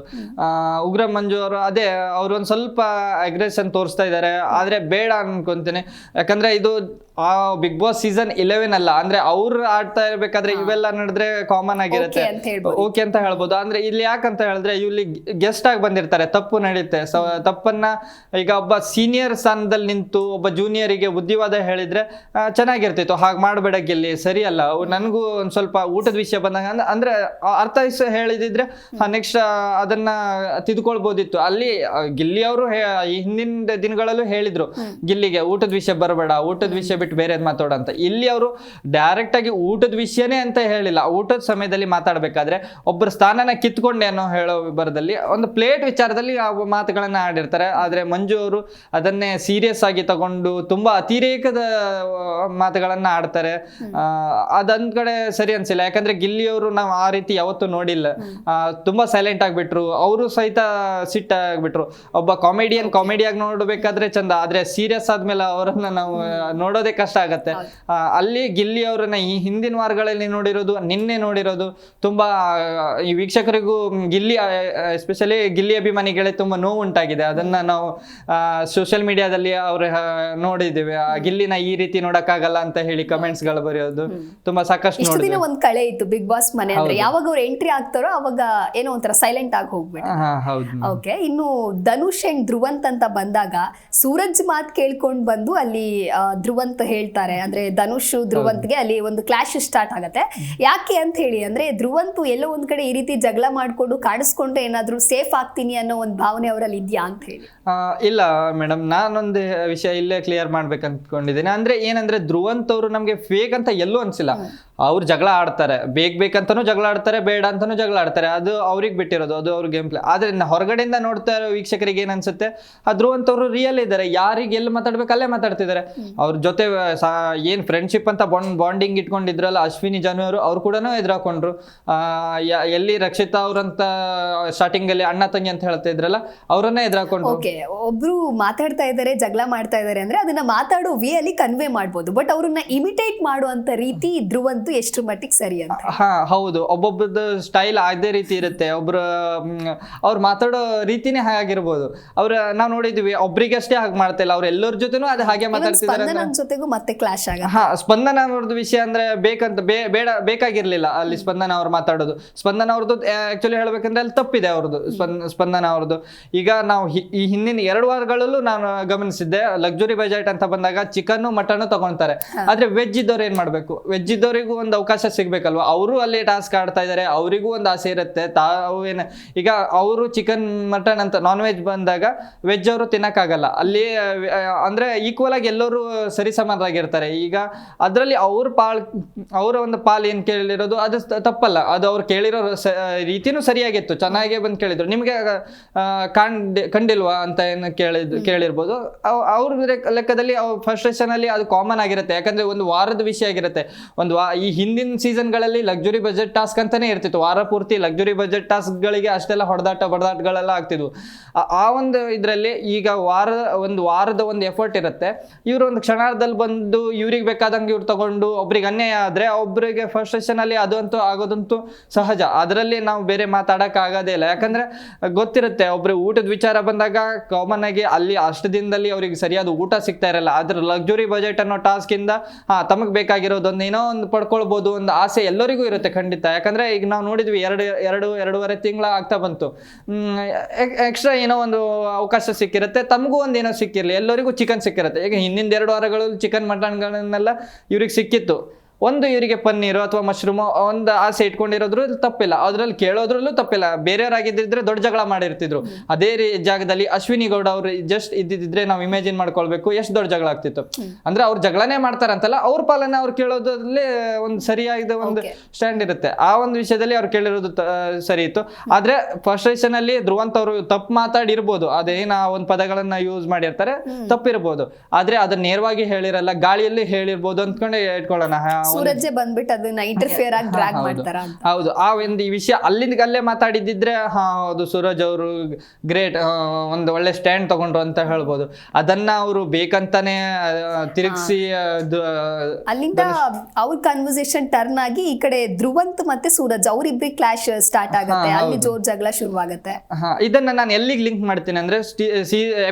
ಉಗ್ರಂ ಮಂಜು ಅವರು ಅದೇ ಅವ್ರು ಒಂದ್ ಸ್ವಲ್ಪ ಅಗ್ರೆಷನ್ ತೋರಿಸ್ತಾ ಇದ್ದಾರೆ, ಆದ್ರೆ ಬೇಡ ಅನ್ಕೊಂತೀನಿ. ಯಾಕಂದ್ರೆ ಇದು ಆ ಬಿಗ್ ಬಾಸ್ ಸೀಸನ್ 11 ಅಲ್ಲ, ಅಂದ್ರೆ ಅವ್ರು ಆಡ್ತಾ ಇರ್ಬೇಕಾದ್ರೆ ಇವೆಲ್ಲ ನಡೆದ್ರೆ ಕಾಮನ್ ಆಗಿರುತ್ತೆ, ಓಕೆ ಅಂತ ಹೇಳ್ಬೋದು. ಅಂದ್ರೆ ಇಲ್ಲಿ ಯಾಕಂತ ಹೇಳಿದ್ರೆ ಇಲ್ಲಿ ಗೆಸ್ಟ್ ಆಗಿ ಬಂದಿರ್ತಾರೆ, ತಪ್ಪು ನಡೆಯುತ್ತೆ. ತಪ್ಪನ್ನ ಈಗ ಒಬ್ಬ ಸೀನಿಯರ್ ಸ್ಥಾನದಲ್ಲಿ ನಿಂತು ಒಬ್ಬ ಜೂನಿಯರಿಗೆ ಬುದ್ಧಿವಾದ ಹೇಳಿದ್ರೆ ಚೆನ್ನಾಗಿರ್ತಿತ್ತು. ಹಾಗೆ ಮಾಡಬೇಡ ಗಿಲ್ಲಿ, ಸರಿ ಅಲ್ಲ. ನನಗೂ ಒಂದ್ ಸ್ವಲ್ಪ ಊಟದ ವಿಷಯ ಬಂದಾಗ ಅಂದ್ರೆ ಅರ್ಥೈಸ ಹೇಳಿದಿದ್ರೆ ನೆಕ್ಸ್ಟ್ ಅದನ್ನ ತಿದ್ಕೊಳ್ಬೋದಿತ್ತು. ಅಲ್ಲಿ ಗಿಲ್ಲಿ ಅವರು ಹಿಂದಿನ ದಿನಗಳಲ್ಲೂ ಹೇಳಿದ್ರು ಗಿಲ್ಲಿಗೆ ಊಟದ ವಿಷಯ ಬರಬೇಡ, ಊಟದ ವಿಷಯ ಬಿಟ್ಟು ಬೇರೆ ಮಾತಾಡ ಅಂತ. ಇಲ್ಲಿ ಅವರು ಡೈರೆಕ್ಟ್ ಆಗಿ ಊಟದ ವಿಷಯನೇ ಅಂತ ಹೇಳಿಲ್ಲ, ಊಟದ ಸಮಯದಲ್ಲಿ ಮಾತಾಡ್ಬೇಕಾದ್ರೆ ಒಬ್ಬರ ಸ್ಥಾನನ ಕಿತ್ಕೊಂಡೆ ಅನ್ನೋ ಹೇಳೋ ಬರದಲ್ಲಿ ಒಂದು ಪ್ಲೇಟ್ ವಿಚಾರದಲ್ಲಿ ಆ ಮಾತುಗಳನ್ನ ಆಡಿರ್ತಾರೆ. ಆದ್ರೆ ಮಂಜು ಅವರು ಅದನ್ನೇ ಸೀರಿಯಸ್ ಆಗಿ ತಗೊಂಡು ತುಂಬಾ ಅತಿರೇಕದ ಮಾತುಗಳನ್ನ ಆಡ್ತಾರೆ. ಅದೊಂದ್ ಕಡೆ ಸರಿ ಅನ್ಸಿಲ್ಲ, ಯಾಕಂದ್ರೆ ಗಿಲ್ಲಿಯವರು ನಾವು ಆ ರೀತಿ ಯಾವತ್ತೂ ನೋಡಿಲ್ಲ. ತುಂಬಾ ಸೈಲೆಂಟ್ ಆಗ್ಬಿಟ್ರು, ಅವರು ಸಹಿತ ಸಿಟ್ಟ ಆಗ್ಬಿಟ್ರು. ಒಬ್ಬ ಕಾಮಿಡಿಯಾಗಿ ನೋಡ್ಬೇಕಾದ್ರೆ ಚಂದ, ಆದ್ರೆ ಸೀರಿಯಸ್ ಆದ್ಮೇಲೆ ಅವರನ್ನ ನಾವು ನೋಡೋದೇ ಕಷ್ಟ ಆಗತ್ತೆ. ಅಲ್ಲಿ ಗಿಲ್ಲಿ ಅವರನ್ನ ಈ ಹಿಂದಿನ ವಾರಗಳಲ್ಲಿ ನೋಡಿರೋದು, ನಿನ್ನೆ ನೋಡಿರೋದು ತುಂಬಾ ಈ ವೀಕ್ಷಕರಿಗೂ ಗಿಲ್ಲಿ ಎಸ್ಪೆಷಲಿ ಗಿಲ್ಲಿ ಅಭಿಮಾನಿಗಳೇ ತುಂಬಾ ನೋವು ಉಂಟಾಗಿದೆ. ಅದನ್ನ ನಾವು ಸೋಷಿಯಲ್ ಮೀಡಿಯಾದಲ್ಲಿ ಅವ್ರ ನೋಡಿದ್ದೇವೆ. ಗಿಲ್ಲಿನ ಈ ರೀತಿ ನೋಡಕ್ಕಾಗಲ್ಲ ಅಂತ ಹೇಳಿ ಕಮೆಂಟ್ಸ್ ಗಳು ಬರೆಯೋದು ತುಂಬಾ ಸಾಕಷ್ಟು ಇಷ್ಟು ದಿನ ಒಂದ್ ಕಳೆ ಇತ್ತು ಬಿಗ್ ಬಾಸ್ ಮನೆ ಅಂದ್ರೆ, ಯಾವಾಗ ಅವ್ರು ಎಂಟ್ರಿ ಆಗ್ತಾರೋ ಅವಾಗ ಏನೋ ಒಂಥರ ಸೈಲೆಂಟ್ ಆಗಿ ಹೋಗ್ಬಿಟ್ಟು. ಓಕೆ, ಇನ್ನು ಧನುಷ್ ಅಂಡ್ ಧ್ರುವಂತ್ ಅಂತ ಬಂದಾಗ ಸೂರಜ್ ಮಾತ್ ಕೇಳ್ಕೊಂಡ್ ಬಂದು ಅಲ್ಲಿ ಧ್ರುವಂತ್ ಹೇಳ್ತಾರೆ, ಅಂದ್ರೆ ಧನುಷ್ ಧ್ರುವಂತ್ಗೆ ಅಲ್ಲಿ ಒಂದು ಕ್ಲಾಶ್ ಸ್ಟಾರ್ಟ್ ಆಗತ್ತೆ. ಯಾಕೆ ಅಂತ ಹೇಳಿ ಅಂದ್ರೆ, ಧ್ರುವಂತ್ ಎಲ್ಲೋ ಒಂದ್ ಕಡೆ ಈ ರೀತಿ ಜಗಳ ಮಾಡ್ಕೊಂಡು ಕಾಡಿಸ್ಕೊಂಡು ಏನಾದ್ರು ಸೇಫ್ ಆಗ್ತೀನಿ ಅನ್ನೋ ಒಂದು ಭಾವನೆ ಅವರಲ್ಲಿ ಇದೆಯಾ ಅಂತ ಹೇಳಿ. ಇಲ್ಲ ಮೇಡಮ್, ನಾನೊಂದು ವಿಷಯ ಇಲ್ಲೇ ಕ್ಲಿಯರ್ ಮಾಡ್ಬೇಕು ಅನ್ಕೊಂಡಿದ್ದೀನಿ. ಅಂದ್ರೆ ಏನಂದ್ರೆ ಧ್ರುವಂತ್ ಅವರು ನಮ್ಗೆ ಫೇಕ್ ಅಂತ ಎಲ್ಲೂ ಅನ್ಸಿಲ್ಲ. ಅವ್ರು ಜಗಳ ಆಡ್ತಾರೆ, ಬೇಕಂತಾನು ಜಗಳ ಆಡ್ತಾರೆ, ಬೇಡ ಅಂತಾನು ಜಗಳ ಆಡ್ತಾರೆ, ಅದು ಅವ್ರಿಗೆ ಬಿಟ್ಟಿರೋದು, ಅದು ಅವ್ರ ಗೇಮ್ ಪ್ಲೇ. ಆದ್ರೆ ಹೊರಗಡೆಯಿಂದ ನೋಡ್ತಾ ಇರೋ ವೀಕ್ಷಕರಿಗೆ ಏನ್ ಅನ್ಸುತ್ತೆ, ಧ್ರುವಂತ್ ಅವರು ರಿಯಲ್ ಇದ್ದಾರೆ, ಯಾರಿಗೆ ಎಲ್ಲಿ ಮಾತಾಡ್ಬೇಕು ಅಲ್ಲೇ ಮಾತಾಡ್ತಿದ್ದಾರೆ. ಅವ್ರ ಜೊತೆ ಏನ್ ಫ್ರೆಂಡ್ಶಿಪ್ ಅಂತ ಬಾಂಡಿಂಗ್ ಇಟ್ಕೊಂಡಿದ್ರಲ್ಲ ಅಶ್ವಿನಿ ಜಾನು ಅವ್ರು ಕೂಡ ಎದುರಾಕೊಂಡ್ರು. ಎಲ್ಲಿ ರಕ್ಷಿತಾ ಅವ್ರಂತ ಸ್ಟಾರ್ಟಿಂಗ್ ಅಲ್ಲಿ ಅಣ್ಣ ತಂಗಿ ಅಂತ ಹೇಳ್ತಾ ಇದ್ರಲ್ಲ, ಅವ್ರನ್ನೇ ಎದುರಾಕೊಂಡ್ರು. ಒಬ್ರು ಮಾತಾಡ್ತಾ ಇದ್ದಾರೆ, ಜಗಳ ಮಾಡ್ತಾ ಇದ್ದಾರೆ ಅಂದ್ರೆ ಅದನ್ನ ಮಾತಾಡೋ ವಿ ಅಲ್ಲಿ ಕನ್ವೆ ಮಾಡ್ಬೋದು, ಬಟ್ ಅವ್ರನ್ನ ಇಮಿಟೇಟ್ ಮಾಡುವಂತ ರೀತಿ ಧ್ರುವಂತ್ ಎಷ್ಟು ಮಟ್ಟಿಗೆ ಸರಿ ಅಂತ. ಹೌದು, ಒಬ್ಬೊಬ್ಬರದ್ದು ಸ್ಟೈಲ್ ಅದೇ ರೀತಿ ಇರುತ್ತೆ. ಅವ್ರು ಮಾತಾಡೋ ರೀತಿನೇ ಹಾಗಿರ್ಬೋದು. ನಾವು ನೋಡಿದ್ವಿ ಒಬ್ರಿಗಷ್ಟೇ ಹಾಗೆ ಮಾಡ್ತಾ ಇಲ್ಲ, ಅವ್ರು ಎಲ್ಲರ ಜೊತೆನೂ ಅದು ಹಾಗೆ ಮಾತಾಡ್ತಿದ್ದಾರೆ. ಜೊತೆಗೂ ಮತ್ತೆ ಕ್ಲಾಶ್ ಆಗ ಸ್ಪಂದನ ಅವ್ರದ್ದು ವಿಷಯ ಅಂದ್ರೆ ಬೇಕಾಗಿರ್ಲಿಲ್ಲ ಅಲ್ಲಿ ಸ್ಪಂದನ ಅವ್ರು ಮಾತಾಡೋದು. ಸ್ಪಂದನ ಅವ್ರದ್ದು ಆಕ್ಚುಲಿ ಹೇಳ್ಬೇಕಂದ್ರೆ ಅಲ್ಲಿ ತಪ್ಪಿದೆ ಅವ್ರದ್ದು, ಸ್ಪಂದನ ಅವ್ರದ್ದು. ಈಗ ನಾವು ಈ ಹಿಂದಿನ 2 ವಾರಗಳಲ್ಲೂ ನಾನು ಗಮನಿಸಿದ್ದೆ, ಲಕ್ಸುರಿ ಬಜೆಟ್ ಅಂತ ಬಂದಾಗ ಚಿಕನ್ ಮಟನ್ ತಗೊಂತಾರೆ, ಆದ್ರೆ ವೆಜ್ ಇದ್ದವ್ರು ಏನ್ ಮಾಡ್ಬೇಕು, ವೆಜ್ ಇದ್ದವರಿಗೂ ಒಂದು ಅವಕಾಶ ಸಿಗ್ಬೇಕಲ್ವಾ. ಅವರು ಅಲ್ಲಿ ಟಾಸ್ಕ್ ಆಡ್ತಾ ಇದಾರೆ, ಅವರಿಗೂ ಒಂದು ಆಸೆ ಇರುತ್ತೆ. ಈಗ ಅವರು ಚಿಕನ್ ಮಟನ್ ಅಂತ ನಾನ್ ವೆಜ್ ಬಂದಾಗ ವೆಜ್ ಅವರು ತಿನ್ನಕ್ಕಾಗಲ್ಲ ಅಲ್ಲಿ. ಅಂದ್ರೆ ಈಕ್ವಲ್ ಆಗಿ ಎಲ್ಲರೂ ಸರಿಸಮಾನರಾಗಿರ್ತಾರೆ. ಈಗ ಅದರಲ್ಲಿ ಅವರ ಒಂದು ಪಾಲ್ ಏನ್ ಕೇಳಿರೋದು ಅದು ತಪ್ಪಲ್ಲ, ಅದು ಅವ್ರು ಕೇಳಿರೋ ರೀತಿನೂ ಸರಿಯಾಗಿತ್ತು, ಚೆನ್ನಾಗೇ ಬಂದು ಕೇಳಿದ್ರು. ನಿಮ್ಗೆ ಕಂಡಿಲ್ವಾ ಅಂತ ಏನು ಕೇಳಿರ್ಬೋದು. ಅವ್ರ ಲೆಕ್ಕದಲ್ಲಿ ಫ್ರಸ್ಟ್ರೇಷನ್ ಅಲ್ಲಿ ಅದು ಕಾಮನ್ ಆಗಿರುತ್ತೆ, ಯಾಕಂದ್ರೆ ಒಂದು ವಾರದ ವಿಷಯ ಆಗಿರುತ್ತೆ. ಈ ಹಿಂದಿನ ಸೀಸನ್ಗಳಲ್ಲಿ ಲಕ್ಸುರಿ ಬಜೆಟ್ ಟಾಸ್ಕ್ ಅಂತಾನೆ ಇರ್ತಿತ್ತು, ವಾರ ಪೂರ್ತಿ ಲಕ್ಸುರಿ ಬಜೆಟ್ ಟಾಸ್ಕ್ ಗಳಿಗೆ ಅಷ್ಟೆಲ್ಲ ಹೊಡೆದಾಟಗಳೆಲ್ಲ ಆಗ್ತಿದ್ವು. ಆ ಒಂದು ಇದ್ರಲ್ಲಿ ಈಗ ಒಂದು ವಾರದ ಒಂದು ಎಫರ್ಟ್ ಇರುತ್ತೆ, ಇವರು ಒಂದು ಕ್ಷಣದಲ್ಲಿ ಬಂದು ಇವ್ರಿಗೆ ಬೇಕಾದಂಗೆ ಇವ್ರು ತಗೊಂಡು ಒಬ್ರಿಗೆ ಅನ್ಯಾಯ ಆದ್ರೆ ಒಬ್ರಿಗೆ ಫ್ರಸ್ಟ್ರೇಷನ್ ಅಲ್ಲಿ ಅದಂತೂ ಆಗೋದಂತೂ ಸಹಜ. ಅದರಲ್ಲಿ ನಾವು ಬೇರೆ ಮಾತಾಡಕ್ ಆಗೋದೇ ಇಲ್ಲ. ಯಾಕಂದ್ರೆ ಗೊತ್ತಿರುತ್ತೆ, ಒಬ್ರು ಊಟದ ವಿಚಾರ ಬಂದಾಗ ಕಾಮನ್ ಆಗಿ ಅಲ್ಲಿ ಅಷ್ಟು ದಿನದಲ್ಲಿ ಅವ್ರಿಗೆ ಸರಿಯಾದ ಊಟ ಸಿಗ್ತಾ ಇರಲ್ಲ. ಅದ್ರ ಲಕ್ಸುರಿ ಬಜೆಟ್ ಅನ್ನೋ ಟಾಸ್ಕ್ ಇಂದ ತಮಗ್ ಬೇಕಾಗಿರೋದೊಂದು ಏನೋ ಒಂದು ಪಡ್ಕೊಳ್ಬಹುದು ಒಂದು ಆಸೆ ಎಲ್ಲರಿಗೂ ಇರುತ್ತೆ ಖಂಡಿತ. ಯಾಕಂದ್ರೆ ಈಗ ನಾವು ನೋಡಿದ್ವಿ ಎರಡೂವರೆ ತಿಂಗಳ ಆಗ್ತಾ ಬಂತು, ಎಕ್ಸ್ಟ್ರಾ ಏನೋ ಒಂದು ಅವಕಾಶ ಸಿಕ್ಕಿರುತ್ತೆ, ತಮಗೂ ಒಂದೇನೋ ಸಿಕ್ಕಿರ್ಲಿ, ಎಲ್ಲರಿಗೂ ಚಿಕನ್ ಸಿಕ್ಕಿರುತ್ತೆ. ಈಗ ಹಿಂದಿನ 2 ವಾರಗಳು ಚಿಕನ್ ಮಟನ್ಗಳನ್ನೆಲ್ಲ ಇವ್ರಿಗೆ ಸಿಕ್ಕಿತ್ತು. ಒಂದು ಇವರಿಗೆ ಪನ್ನೀರು ಅಥವಾ ಮಶ್ರೂಮ್ ಒಂದು ಆಸೆ ಇಟ್ಕೊಂಡಿರೋದ್ರು ತಪ್ಪಿಲ್ಲ, ಅದ್ರಲ್ಲಿ ಕೇಳೋದ್ರಲ್ಲೂ ತಪ್ಪಿಲ್ಲ. ಬೇರೆಯವರಾಗಿದ್ದಿದ್ರೆ ದೊಡ್ಡ ಜಗಳ ಮಾಡಿರ್ತಿದ್ರು. ಅದೇ ಜಾಗದಲ್ಲಿ ಅಶ್ವಿನಿ ಗೌಡ ಅವ್ರು ಜಸ್ಟ್ ಇದ್ದಿದ್ರೆ ನಾವು ಇಮ್ಯಾಜಿನ್ ಮಾಡ್ಕೊಳ್ಬೇಕು ಎಷ್ಟು ದೊಡ್ಡ ಜಗಳ ಆಗ್ತಿತ್ತು. ಅಂದ್ರೆ ಅವ್ರು ಜಗಳನೇ ಮಾಡ್ತಾರಂತಲ್ಲ, ಅವ್ರ ಪಾಲನೆ ಅವ್ರು ಕೇಳೋದ್ರಲ್ಲಿ ಒಂದು ಸರಿಯಾದ ಒಂದು ಸ್ಟ್ಯಾಂಡ್ ಇರುತ್ತೆ. ಆ ಒಂದು ವಿಷಯದಲ್ಲಿ ಅವ್ರು ಕೇಳಿರೋದು ಸರಿ ಇತ್ತು. ಆದ್ರೆ ಫ್ರಸ್ಟ್ರೇಷನ್ ಅಲ್ಲಿ ಧ್ರುವಂತ್ ಅವರು ತಪ್ಪು ಮಾತಾಡಿರ್ಬೋದು, ಅದೇನ ಒಂದು ಪದಗಳನ್ನ ಯೂಸ್ ಮಾಡಿರ್ತಾರೆ, ತಪ್ಪಿರ್ಬೋದು. ಆದ್ರೆ ಅದನ್ನ ನೇರವಾಗಿ ಹೇಳಿರಲ್ಲ, ಗಾಳಿಯಲ್ಲಿ ಹೇಳಿರ್ಬೋದು ಅಂದ್ಕೊಂಡೆ ಇಟ್ಕೊಳ್ಳೋಣ. ಸೂರಜ್ ಬಂದ್ಬಿಟ್ಟು ಅದನ್ನ ಇಂಟರ್ಫಿಯರ್ ಆಗಿ ಡ್ರ್ಯಾಗ್ ಮಾಡ್ತಾರ ಅಂತ. ಹೌದು, ಆ ಒಂದು ಈ ವಿಷಯ ಅಲ್ಲಿಂದಲ್ಲೇ ಮಾತಾಡಿದ್ದಿದ್ರೆ ಹೌದು ಸೂರಜ್ ಅವರು ಗ್ರೇಟ್, ಒಂದು ಒಳ್ಳೆ ಸ್ಟ್ಯಾಂಡ್ ತಗೊಂಡ್ರು ಅಂತ ಹೇಳ್ಬೋದು. ಅದನ್ನ ಅವರು ಬೇಕಂತಾನೆ ತಿರುಗಿಸಿ ಅಲ್ಲಿಂದ ಅವ್ರ ಕನ್ವರ್ಸೇಷನ್ ಟರ್ನ್ ಆಗಿ ಈ ಕಡೆ ಧ್ರುವಂತ್ ಮತ್ತೆ ಸೂರಜ್ ಅವ್ರಿಬ್ರಿಗೆ ಕ್ಲಾಶ್ ಸ್ಟಾರ್ಟ್ ಆಗುತ್ತೆ, ಅಲ್ಲಿ ಜೋರ್ ಜಗಳ ಶುರುವಾಗುತ್ತೆ. ಇದನ್ನ ನಾನು ಎಲ್ಲಿಗೆ ಲಿಂಕ್ ಮಾಡ್ತೀನಿ ಅಂದ್ರೆ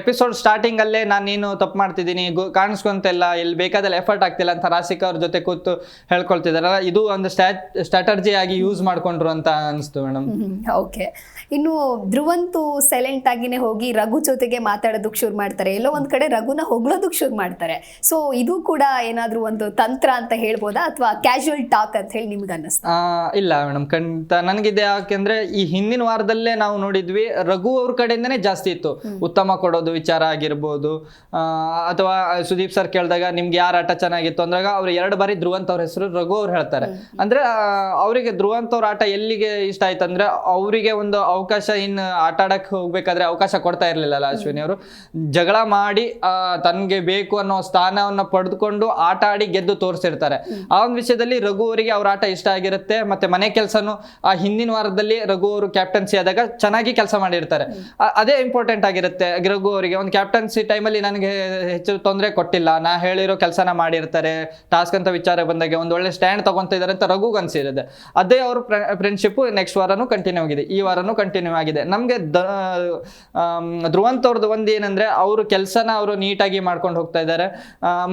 ಎಪಿಸೋಡ್ ಸ್ಟಾರ್ಟಿಂಗ್ ಅಲ್ಲೇ ನಾನೇನು ತಪ್ಪು ಮಾಡ್ತಿದ್ದೀನಿ, ಕಾಣಿಸ್ಕೊಂತೆಲ್ಲ, ಎಲ್ಲಿ ಬೇಕಾದಲ್ಲಿ ಎಫರ್ಟ್ ಆಗ್ತಿಲ್ಲ ಅಂತ ರಾಸಿಕಾ ಅವ್ರ ಜೊತೆ ಕೂತು ಹೇಳ್ಕೊಳ್ತಿದಾರಲ್ಲ, ಇದು ಒಂದು ಸ್ಟ್ರಾಟಜಿ ಆಗಿ ಯೂಸ್ ಮಾಡ್ಕೊಂಡ್ರು ಅಂತ ಅನಿಸ್ತು ಮೇಡಮ್. ಓಕೆ, ಇನ್ನು ಧ್ರುವಂತು ಸೈಲೆಂಟ್ ಆಗಿನೇ ಹೋಗಿ ರಘು ಜೊತೆಗೆ ಮಾತಾಡೋದಕ್ಕೆ ಶುರು ಮಾಡ್ತಾರೆ, ಎಲ್ಲೋ ಒಂದ್ ಕಡೆ ರಘುನ ಹೊಗಳೋದಕ್ಕೆ ಶುರು ಮಾಡ್ತಾರೆ. ಸೊ ಇದು ಕೂಡ ಏನಾದ್ರೂ ಒಂದು ತಂತ್ರ ಅಂತ ಹೇಳ್ಬೋದಾ ಅಥವಾ ಕ್ಯಾಶುವಲ್ ಟಾಕ್ ಅಂತ ಹೇಳಿ ನಿಮ್ಗೆ ಅನ್ನಿಸ್ತಾ? ಇಲ್ಲ ಮೇಡಮ್, ಖಂಡಿತ ನನಗಿದೆ. ಯಾಕೆಂದ್ರೆ ಈ ಹಿಂದಿನ ವಾರದಲ್ಲೇ ನಾವು ನೋಡಿದ್ವಿ, ರಘು ಅವ್ರ ಕಡೆಯಿಂದನೇ ಜಾಸ್ತಿ ಇತ್ತು. ಉತ್ತಮ ಕೊಡೋದು ವಿಚಾರ ಆಗಿರ್ಬೋದು, ಅಥವಾ ಸುದೀಪ್ ಸರ್ ಕೇಳಿದಾಗ ನಿಮ್ಗೆ ಯಾರ ಆಟ ಚೆನ್ನಾಗಿತ್ತು ಅಂದಾಗ ಅವ್ರು 2 ಬಾರಿ ಧ್ರುವಂತ್ ಅವ್ರ ಹೆಸರು ರಘು ಅವ್ರು ಹೇಳ್ತಾರೆ. ಅಂದ್ರೆ ಅವರಿಗೆ ಧ್ರುವಂತ್ ಅವ್ರ ಆಟ ಎಲ್ಲಿಗೆ ಇಷ್ಟ ಆಯ್ತು ಅಂದ್ರೆ, ಅವರಿಗೆ ಒಂದು ಅವಕಾಶ ಇನ್ನು ಆಟ ಆಡಕ್ ಹೋಗ್ಬೇಕಾದ್ರೆ ಅವಕಾಶ ಕೊಡ್ತಾ ಇರ್ಲಿಲ್ಲ ಅಶ್ವಿನಿ ಅವರು. ಜಗಳ ಮಾಡಿ ತನ್ಗೆ ಬೇಕು ಅನ್ನೋ ಸ್ಥಾನವನ್ನ ಪಡೆದುಕೊಂಡು ಆಟ ಆಡಿ ಗೆದ್ದು ತೋರಿಸಿರ್ತಾರೆ. ಆ ಒಂದು ವಿಷಯದಲ್ಲಿ ರಘು ಅವರಿಗೆ ಅವ್ರ ಆಟ ಇಷ್ಟ ಆಗಿರುತ್ತೆ. ಮತ್ತೆ ಮನೆ ಕೆಲಸನು ಆ ಹಿಂದಿನ ವಾರದಲ್ಲಿ ರಘು ಅವರು ಕ್ಯಾಪ್ಟನ್ಸಿ ಆದಾಗ ಚೆನ್ನಾಗಿ ಕೆಲಸ ಮಾಡಿರ್ತಾರೆ. ಅದೇ ಇಂಪಾರ್ಟೆಂಟ್ ಆಗಿರುತ್ತೆ. ರಘು ಅವರಿಗೆ ಒಂದು ಕ್ಯಾಪ್ಟನ್ಸಿ ಟೈಮಲ್ಲಿ ನನಗೆ ಹೆಚ್ಚು ತೊಂದರೆ ಕೊಟ್ಟಿಲ್ಲ, ನಾ ಹೇಳಿರೋ ಕೆಲಸನ ಮಾಡಿರ್ತಾರೆ, ಟಾಸ್ಕ್ ಅಂತ ವಿಚಾರ ಬಂದಾಗ ಒಂದು ಒಳ್ಳೆ ಸ್ಟ್ಯಾಂಡ್ ತಗೊಂತ ಇದಾರೆ ಅಂತ ರಘುಗ್ ಅನ್ಸಿರುತ್ತೆ. ಅದೇ ಅವ್ರ ಫ್ರೆಂಡ್ಶಿಪ್ ನೆಕ್ಸ್ಟ್ ವಾರನೂ ಕಂಟಿನ್ಯೂ ಆಗಿದೆ, ಈ ವಾರನೂ ಕಂಟಿನ್ಯೂ ಆಗಿದೆ. ನಮ್ಗೆ ಧ್ರುವಂತ್ ಅವ್ರದ್ದು ಒಂದು ಏನಂದ್ರೆ, ಅವರು ಕೆಲಸನ ಅವರು ನೀಟಾಗಿ ಮಾಡ್ಕೊಂಡು ಹೋಗ್ತಾ ಇದ್ದಾರೆ.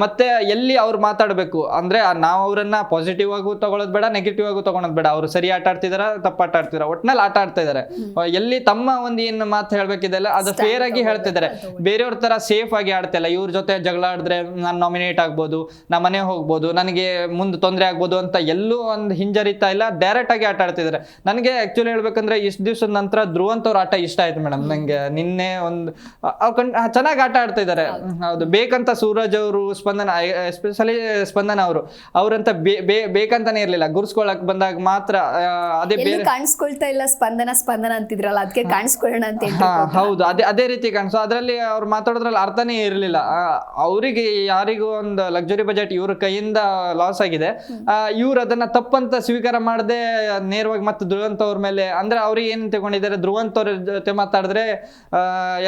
ಮತ್ತೆ ಎಲ್ಲಿ ಅವ್ರು ಮಾತಾಡ್ಬೇಕು ಅಂದ್ರೆ, ನಾವು ಅವರನ್ನ ಪಾಸಿಟಿವ್ ಆಗು ತಗೊಳ್ಳೋದು ಬೇಡ, ನೆಗೆಟಿವ್ ಆಗು ತಗೊಳೋದು ಬೇಡ. ಅವರು ಸರಿ ಆಟ ಆಡ್ತಿದಾರ, ತಪ್ಪು ಆಟ ಆಡ್ತಿದಾರ, ಒಟ್ನಲ್ಲಿ ಆಟ ಆಡ್ತಾ ಇದಾರೆ. ಎಲ್ಲಿ ತಮ್ಮ ಒಂದು ಏನು ಮಾತು ಹೇಳ್ಬೇಕಿದೆಲ್ಲ ಅದು ಫೇರ್ ಆಗಿ ಹೇಳ್ತಿದ್ದಾರೆ. ಬೇರೆಯವ್ರ ತರ ಸೇಫ್ ಆಗಿ ಆಡ್ತಿಲ್ಲ. ಇವ್ರ ಜೊತೆ ಜಗಳ ಆಡಿದ್ರೆ ನಾನು ನಾಮಿನೇಟ್ ಆಗ್ಬೋದು, ನಾ ಮನೆ ಹೋಗ್ಬೋದು, ನನಗೆ ಮುಂದೆ ತೊಂದರೆ ಆಗ್ಬೋದು ಅಂತ ಎಲ್ಲೂ ಒಂದು ಹಿಂಜರಿತಾ ಇಲ್ಲ, ಡೈರೆಕ್ಟ್ ಆಗಿ ಆಟ ಆಡ್ತಿದ್ದಾರೆ. ನನಗೆ ಆಕ್ಚುಲಿ ಹೇಳ್ಬೇಕಂದ್ರೆ ಇಷ್ಟು ದಿವಸದ ನಂತರ ಧ್ರುವಂತ್ ಅವ್ರ ಆಟ ಇಷ್ಟ ಆಯ್ತು ಮೇಡಮ್. ನಂಗೆ ನಿನ್ನೆ ಒಂದು ಚೆನ್ನಾಗಿ ಆಟ ಆಡ್ತಾ ಇದ್ದಾರೆ. ಹೌದು, ಬೇಕಂತ ಸೂರಜ್ ಅವರು, ಸ್ಪಂದನ, ಎಸ್ಪೆಷಲಿ ಸ್ಪಂದನ ಅವ್ರಂತ ಬೇಕಂತಾನೆ ಇರ್ಲಿಲ್ಲ, ಗುರ್ಸ್ಕೊಳಕ್ ಬಂದಾಗ ಮಾತ್ರ ಅದೇ ಬೇರೆ ಕಾಣಿಸ್ಕೊಳ್ತಾ ಇಲ್ಲ. ಸ್ಪಂದನ ಅಂತಿದ್ರಲ್ಲ, ಅದಕ್ಕೆ ಕಾಣಿಸ್ಕೊಳ್ಳೋಣ ಅಂತ. ಹೌದು, ಅದೇ ರೀತಿ ಕಾಣಿಸೋ. ಅದ್ರಲ್ಲಿ ಅವ್ರು ಮಾತಾಡೋದ್ರಲ್ಲಿ ಅರ್ಥನೇ ಇರ್ಲಿಲ್ಲ. ಅವರಿಗೆ ಯಾರಿಗೂ ಒಂದು ಲಕ್ಸುರಿ ಬಜೆಟ್ ಇವ್ರ ಕೈಯಿಂದ ಲಾಸ್ ಆಗಿದೆ, ಇವ್ರು ಅದನ್ನ ತಪ್ಪಂತ ಸ್ವೀಕಾರ ಮಾಡದೆ ನೇರವಾಗಿ ಮತ್ತೆ ಧ್ರುವಂತ್ ಅವ್ರ ಮೇಲೆ, ಅಂದ್ರೆ ಅವ್ರಿಗೆ ಏನ್ ತಗೊಂಡಿದ್ದಾರೆ, ಧ್ರುವಂತ್ ಅವ್ರ ಜೊತೆ ಮಾತಾಡಿದ್ರೆ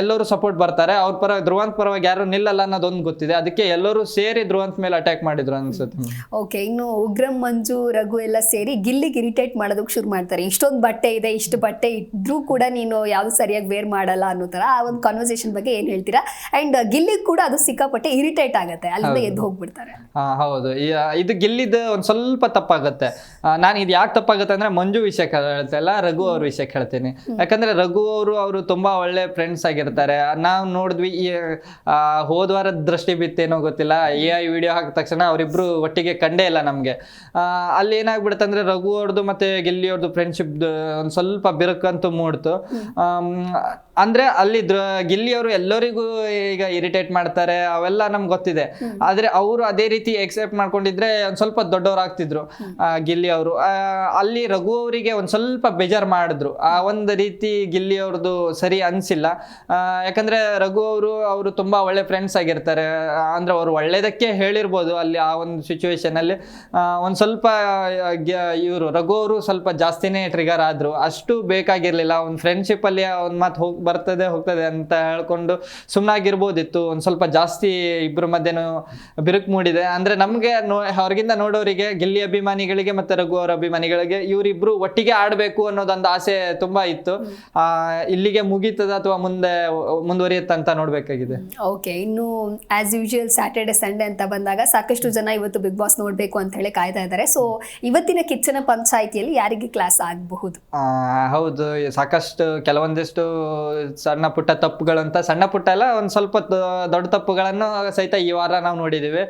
ಎಲ್ಲರೂ ಸಪೋರ್ಟ್ ಬರ್ತಾರೆ, ಅವ್ರ ಪರ ಧ್ರುವಂತ್ ಪರವಾಗಿ ಯಾರು ನಿಲ್ಲಲ್ಲ ಅನ್ನೋದೊಂದು ಗೊತ್ತಿದೆ. ಅದಕ್ಕೆ ಎಲ್ಲರೂ ಸೇರಿ ಧ್ರುವಂತ್ ಮೇಲೆ ಅಟ್ಯಾಕ್ ಮಾಡಿದ್ರು ಅನ್ಸುತ್ತೆ. ಓಕೆ, ಇನ್ನು ಉಗ್ರಂ, ಮಂಜು, ರಘು ಎಲ್ಲ ಸೇರಿ ಗಿಲ್ಲಿಗೆ ಇರಿಟೇಟ್ ಮಾಡೋದಕ್ಕೆ ಶುರು ಮಾಡ್ತಾರೆ. ಇಷ್ಟೊಂದು ಬಟ್ಟೆ ಇದೆ, ಇಷ್ಟು ಬಟ್ಟೆ ಇದ್ರೂ ಕೂಡ ನೀನು ಯಾವ್ದು ಸರಿಯಾಗಿ ವೇರ್ ಮಾಡಲ್ಲ ಅನ್ನೋ ತರ ಆ ಒಂದು ಕಾನ್ವರ್ಸೇಷನ್ ಬಗ್ಗೆ ಏನ್ ಹೇಳ್ತೀರಾ? ಅಂಡ್ ಗಿಲ್ಲಿಗೆ ಕೂಡ ಅದು ಸಿಕ್ಕಾಪಟ್ಟೆ ಇರಿಟೇಟ್ ಆಗುತ್ತೆ, ಅಲ್ಲಿಂದ ಎದ್ದು ಹೋಗ್ಬಿಡ್ತಾರೆ. ಹೌದು, ಇದು ಗಿಲ್ಲಿದ ಒಂದ್ ಸ್ವಲ್ಪ ತಪ್ಪಾಗುತ್ತೆ. ನಾನು ಇದು ಯಾಕೆ ತಪ್ಪಾಗುತ್ತೆ ಅಂದ್ರೆ, ಮಂಜು ವಿಷಯಕ್ಕೆ ಹೇಳ್ತಲ್ಲ, ರಘು ಅವ್ರ ವಿಷಯಕ್ಕೆ ಹೇಳ್ತೀನಿ. ಯಾಕಂದ್ರೆ ರಘು ಅವರು ತುಂಬಾ ಒಳ್ಳೆ ಫ್ರೆಂಡ್ಸ್ ಆಗಿರ್ತಾರೆ. ನಾವು ನೋಡಿದ್ವಿ ಹೋದ ವಾರದ ದೃಷ್ಟಿ ಬಿತ್ತೇನೋ ಗೊತ್ತಿಲ್ಲ, AI ವಿಡಿಯೋ ಹಾಕಿದ ತಕ್ಷಣ ಅವರಿಬ್ರು ಒಟ್ಟಿಗೆ ಕಂಡೇ ಇಲ್ಲ ನಮ್ಗೆ. ಅಲ್ಲಿ ಏನಾಗ್ಬಿಡುತ್ತೆ ಅಂದ್ರೆ, ರಘು ಅವ್ರದ್ದು ಮತ್ತೆ ಗಿಲ್ಲಿ ಅವ್ರದ್ದು ಫ್ರೆಂಡ್ಶಿಪ್ ಒಂದ್ ಸ್ವಲ್ಪ ಬಿರುಕಂತೂ ಮೂಡ್ತು. ಅಂದ್ರೆ ಅಲ್ಲಿ ಗಿಲ್ಲಿ ಅವರು ಎಲ್ಲರಿಗೂ ಈಗ ಇರಿಟೇಟ್ ಮಾಡ್ತಾರೆ, ಅವೆಲ್ಲ ನಮ್ಗೆ ಗೊತ್ತಿದೆ. ಆದ್ರೆ ಅವರು ಅದೇ ರೀತಿ ಎಕ್ಸೆಪ್ಟ್ ಮಾಡ್ಕೊಂಡಿದ್ರೆ ಒಂದ್ ಸ್ವಲ್ಪ ದೊಡ್ಡವರಾಗ್ತಿದ್ರು ಗಿಲ್ಲಿ ಅವರು. ಅಲ್ಲಿ ರಘು ಅವರಿಗೆ ಒಂದ್ ಸ್ವಲ್ಪ ಬೇಜಾರ್ ಮಾಡಿದ್ರು. ಆ ಒಂದು ರೀತಿ ಗಿಲ್ಲಿ ಅವ್ರದ್ದು ಸರಿ ಅನ್ಸಿಲ್ಲ. ಯಾಕಂದ್ರೆ ರಘು ಅವರು ತುಂಬಾ ಒಳ್ಳೆ ಫ್ರೆಂಡ್ಸ್ ಆಗಿರ್ತಾರೆ. ಅಂದ್ರೆ ಅವ್ರು ಒಳ್ಳೇದಕ್ಕೆ ಹೇಳಿರ್ಬೋದು ಅಲ್ಲಿ ಆ ಒಂದು ಸಿಚುವೇಶನ್ ಅಲ್ಲಿ. ಒಂದ್ ಸ್ವಲ್ಪ ಇವರು ರಘು ಅವರು ಸ್ವಲ್ಪ ಜಾಸ್ತಿನೇ ಟ್ರಿಗರ್ ಆದ್ರು, ಅಷ್ಟು ಬೇಕಾಗಿರ್ಲಿಲ್ಲ. ಒಂದು ಫ್ರೆಂಡ್ಶಿಪ್ ಅಲ್ಲಿ ಒಂದ್ ಮಾತು ಬರ್ತದೆ ಹೋಗ್ತದೆ ಅಂತ ಹೇಳ್ಕೊಂಡು ಸುಮ್ಮನಾಗಿರ್ಬೋದಿತ್ತು. ಒಂದ್ ಸ್ವಲ್ಪ ಜಾಸ್ತಿ ಇಬ್ರ ಮಧ್ಯೆನೂ ಬಿರುಕು ಮೂಡಿದೆ. ಅಂದ್ರೆ ನಮ್ಗೆ ಹೊರಗಿಂದ ನೋಡೋರಿಗೆ, ಗಿಲ್ಲಿ ಅಭಿಮಾನಿಗಳಿಗೆ ಮತ್ತೆ ರಘು ಅವರ ಅಭಿಮಾನಿಗಳಿಗೆ ಇವರಿಬ್ರು ಒಟ್ಟಿಗೆ ಆಡ್ಬೇಕು ಅನ್ನೋದೊಂದು ಆಸೆ ತುಂಬಾ ಇತ್ತು. ಇಲ್ಲಿಗೆ ಮುಗೀತದ ಅಥವಾ ಮುಂದುವರಿಯುತ್ತಂತ ನೋಡ್ಬೇಕಾಗಿದೆ. ಓಕೆ, ಇನ್ನು ಆಸ್ ಯೂಶುವಲ್ ಸ್ಯಾಟರ್ಡೆ ಸಂಡೇ ಅಂತ ಬಂದಾಗ ಸಾಕಷ್ಟು ಜನ ಇವತ್ತು ಬಿಗ್ ಬಾಸ್ ನೋಡ್ಬೇಕು ಅಂತ ಹೇಳಿ ಕಾಯ್ತಾ ಇದ್ದಾರೆ. ಸೊ ಇವತ್ತಿನ ಕಿಚ್ಚನ ಪಂಚಾಯಿತಿಯಲ್ಲಿ ಯಾರಿಗೆ ಕ್ಲಾಸ್ ಆಗಬಹುದು? ಹೌದು, ಸಾಕಷ್ಟು ಕೆಲವೊಂದಿಷ್ಟು ಸಣ್ಣ ಪುಟ್ಟ ತಪ್ಪುಗಳಂತ, ಸಣ್ಣ ಪುಟ್ಟ ಎಲ್ಲ ಒಂದ್ ಸ್ವಲ್ಪ ದೊಡ್ಡ ತಪ್ಪುಗಳನ್ನು ಸಹಿತ ಈ ವಾರ ನಾವು ನೋಡಿದೀವಿ.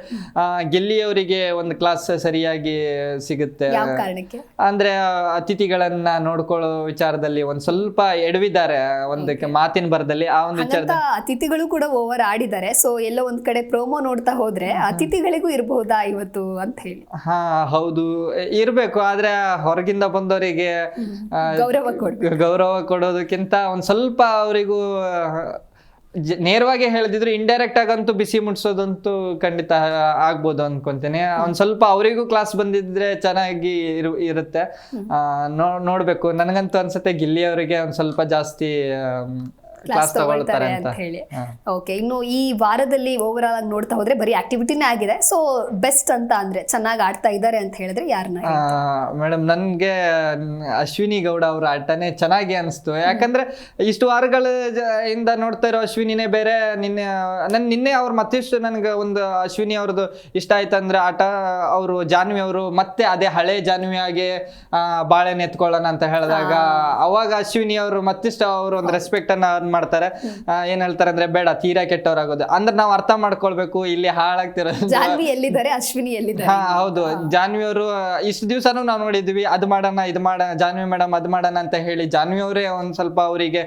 ಗಿಲ್ಲಿ ಅವರಿಗೆ ಒಂದು ಕ್ಲಾಸ್ ಸರಿಯಾಗಿ ಸಿಗುತ್ತೆ. ಯಾವ ಕಾರಣಕ್ಕೆ? ಅಂದ್ರೆ ಅತಿಥಿಗಳನ್ನ ನೋಡ್ಕೊಳ್ಳೋ ವಿಚಾರದಲ್ಲಿ ಒಂದ್ ಸ್ವಲ್ಪ ಎಡವಿದ್ದಾರೆ, ಒಂದಕ್ಕೆ ಮಾತಿನ ಬರದಲ್ಲಿ. ಆ ಒಂದು ವಿಚಾರದ ಅತಿಥಿಗಳು ಕೂಡ ಓವರ್ ಆಡಿದ್ದಾರೆ. ಸೊ ಎಲ್ಲೋ ಒಂದ್ ಕಡೆ ಪ್ರೋಮೋ ನೋಡ್ತಾ ಹೋದ್ರೆ ಅತಿಥಿಗಳಿಗೂ ಇರಬಹುದಾ ಇವತ್ತು ಅಂತ ಹೇಳಿ. ಹೌದು, ಇರ್ಬೇಕು. ಆದ್ರೆ ಹೊರಗಿಂದ ಬಂದವರಿಗೆ ಗೌರವ ಕೊಡೋದಕ್ಕಿಂತ ಒಂದ್ ಸ್ವಲ್ಪ ಅವರಿಗೂ ನೇರವಾಗಿ ಹೇಳಿದ್ರು, ಇಂಡೈರೆಕ್ಟ್ ಆಗಂತೂ ಬಿಸಿ ಮುಟ್ಸೋದಂತೂ ಖಂಡಿತ ಆಗ್ಬೋದು ಅನ್ಕೊಂತೀನಿ. ಒಂದ್ ಸ್ವಲ್ಪ ಅವರಿಗೂ ಕ್ಲಾಸ್ ಬಂದಿದ್ರೆ ಚೆನ್ನಾಗಿ ಇರುತ್ತೆ. ನೋಡ್ಬೇಕು. ನನಗಂತೂ ಅನ್ಸುತ್ತೆ ಗಿಲ್ಲಿ ಅವರಿಗೆ ಒಂದ್ ಸ್ವಲ್ಪ ಜಾಸ್ತಿ ಕ್ಲಾಸ್ ತಗೊಳ್ತಾರೆ ಅಂತ ಹೇಳಿ. ಓಕೆ, ಇನ್ನು ಈ ವಾರದಲ್ಲಿ ಓವರ್ ಆಲ್ ಆಗಿ ನೋಡ್ತಾ ಹೋದ್ರೆ ಬರೀ ಆಕ್ಟಿವಿಟಿನೇ ಆಗಿದೆ. ಸೊ ಬೆಸ್ಟ್ ಅಂತ ಅಂದ್ರೆ ಚೆನ್ನಾಗಿ ಆಡ್ತಾ ಇದ್ದಾರೆ ಅಂತ ಹೇಳಿದ್ರೆ ಯಾರನ್ನ? ಮೇಡಮ್, ನನ್ಗೆ ಅಶ್ವಿನಿ ಗೌಡ ಅವ್ರ ಆಟನೇ ಚೆನ್ನಾಗಿ ಅನಿಸ್ತು. ಯಾಕಂದ್ರೆ ಇಷ್ಟು ವಾರಗಳ ಇಂದ ನೋಡ್ತಾ ಇರೋ ಅಶ್ವಿನಿನೇ ಬೇರೆ. ನಿನ್ನೆ ಅವ್ರು ಮತ್ತಿಷ್ಟು ನನ್ಗೆ ಒಂದು ಅಶ್ವಿನಿ ಅವ್ರದ್ದು ಇಷ್ಟ ಆಯ್ತಂದ್ರೆ ಆಟ, ಅವರು ಜಾನ್ವಿ ಅವರು ಮತ್ತೆ ಅದೇ ಹಳೆ ಜಾನ್ವಿ ಆಗಿ ಬಾಳೆನ ಎತ್ಕೊಳ್ಳೋಣ ಅಂತ ಹೇಳಿದಾಗ ಅವಾಗ ಅಶ್ವಿನಿ ಅವರು ಮತ್ತಿಷ್ಟು ಅವರು ಒಂದು ರೆಸ್ಪೆಕ್ಟ್ ಅನ್ನ ಮಾಡ್ತಾರೆ. ಏನ್ ಹೇಳ್ತಾರೆ ಅಂದ್ರೆ, ಬೇಡ ತೀರಾ ಕೆಟ್ಟವರಾಗೋದು ಅಂದ್ರೆ ನಾವು ಅರ್ಥ ಮಾಡ್ಕೊಳ್ಬೇಕು, ಇಲ್ಲಿ ಹಾಳಾಗ್ತಿರೋ ಜಾನ್ವಿ ಎಲ್ಲಿದ್ದಾರೆ, ಅಶ್ವಿನಿ ಎಲ್ಲಿದ್ದಾರೆ. ಹೌದು, ಜಾನ್ವಿ ಅವರು ಇಷ್ಟು ದಿವಸನೂ ನಾವು ನೋಡಿದ್ವಿ, ಅದು ಮಾಡೋಣ ಇದು ಮಾಡೋಣ, ಜಾನ್ವಿ ಮೇಡಮ್ ಅದು ಮಾಡೋಣ ಅಂತ ಹೇಳಿ ಜಾನ್ವಿ ಅವರೇ ಒಂದ್ ಸ್ವಲ್ಪ ಅವರಿಗೆ